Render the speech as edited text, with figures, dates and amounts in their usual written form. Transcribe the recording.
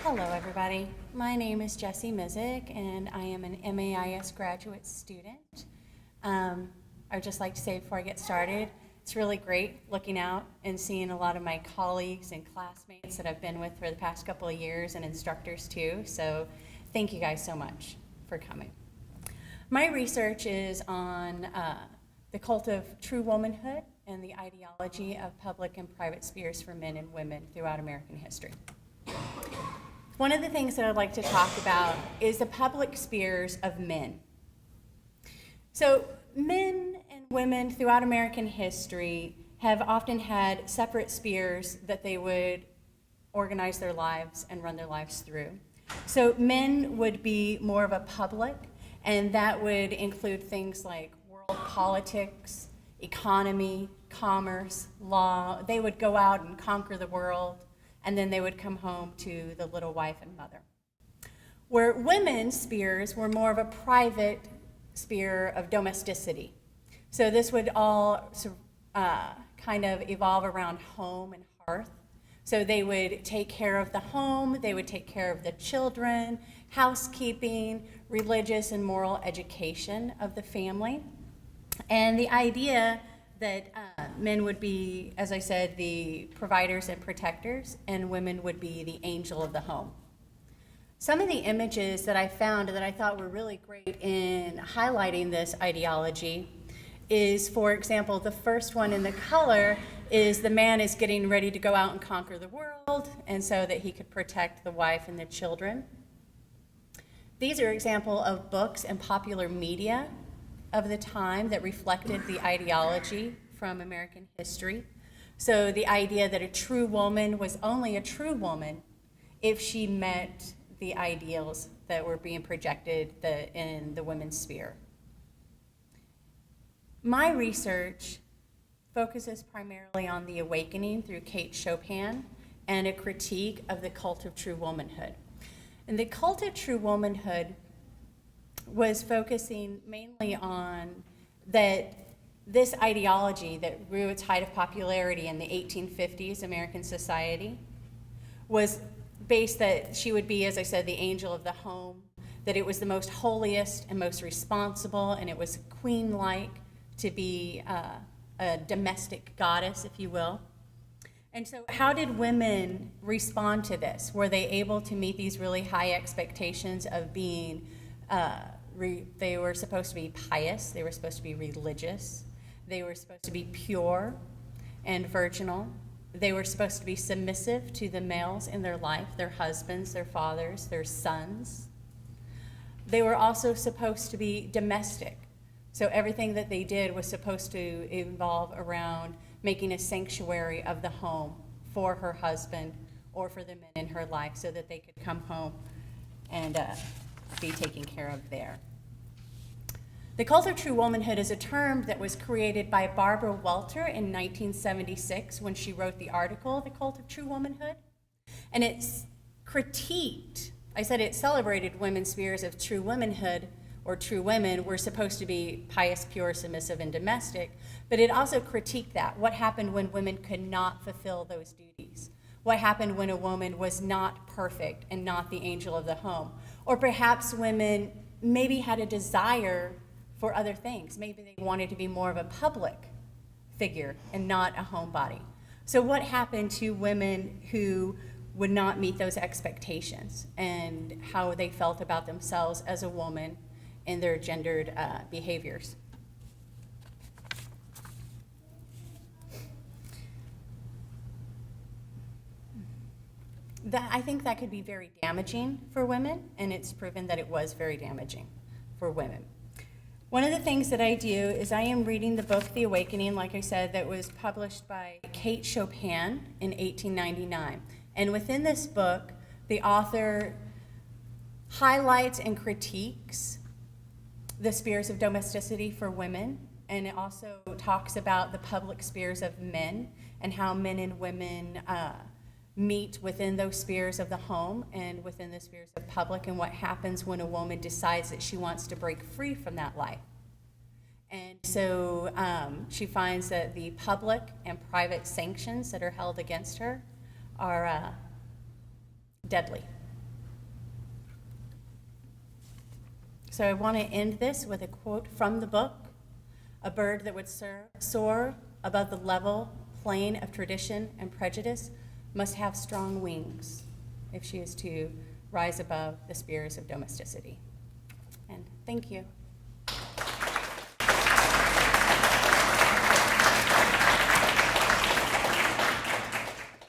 Hello, everybody. My name is Jessie Mizic, and I am an MAIS graduate student. I'd just like to say before I get started, it's really great looking out and seeing a lot of my colleagues and classmates that I've been with for the past couple of years, and instructors too. So thank you guys so much for coming. My research is on the cult of true womanhood and the ideology of public and private spheres for men and women throughout American history. One of the things that I'd like to talk about is the public spheres of men. So men and women throughout American history have often had separate spheres that they would organize their lives and run their lives through. So men would be more of a public, and that would include things like world politics, economy, commerce, law. They would go out and conquer the world, and then they would come home to the little wife and mother. Where women's spheres were more of a private sphere of domesticity. So this would all kind of evolve around home and hearth. So they would take care of the home, they would take care of the children, housekeeping, religious and moral education of the family. And the idea that men would be, as I said, the providers and protectors, and women would be the angel of the home. Some of the images that I found that I thought were really great in highlighting this ideology is, for example, the first one in the color is the man is getting ready to go out and conquer the world, and so that he could protect the wife and the children. These are examples of books and popular media of the time that reflected the ideology from American history. So the idea that a true woman was only a true woman if she met the ideals that were being projected in the women's sphere. My research focuses primarily on the awakening through Chopin and a critique of the cult of true womanhood. And the cult of true womanhood was focusing mainly on that this ideology that grew its height of popularity in the 1850s American society was based that she would be, as I said, the angel of the home, that it was the most holiest and most responsible, and it was queen-like to be a domestic goddess, if you will. And so how did women respond to this? Were they able to meet these really high expectations of being they were supposed to be pious, they were supposed to be religious, they were supposed to be pure and virginal, they were supposed to be submissive to the males in their life, their husbands, their fathers, their sons. They were also supposed to be domestic. So everything that they did was supposed to involve around making a sanctuary of the home for her husband or for the men in her life so that they could come home and be taken care of there. The cult of true womanhood is a term that was created by Barbara Welter in 1976 when she wrote the article, The Cult of True Womanhood. And it's critiqued, I said it celebrated women's spheres of true womanhood, or true women were supposed to be pious, pure, submissive, and domestic, but it also critiqued that. What happened when women could not fulfill those duties? What happened when a woman was not perfect and not the angel of the home? Or perhaps women maybe had a desire for other things. Maybe they wanted to be more of a public figure and not a homebody. So what happened to women who would not meet those expectations and how they felt about themselves as a woman and their gendered behaviors? I think that could be very damaging for women, and it's proven that it was very damaging for women. One of the things that I do is I am reading the book, The Awakening, like I said, that was published by Chopin in 1899. And within this book, the author highlights and critiques the spheres of domesticity for women, and it also talks about the public spheres of men and how men and women meet within those spheres of the home and within the spheres of public, and what happens when a woman decides that she wants to break free from that life. And so she finds that the public and private sanctions that are held against her are deadly. So I want to end this with a quote from the book. A bird that would soar above the level plane of tradition and prejudice must have strong wings if she is to rise above the spears of domesticity. And thank you.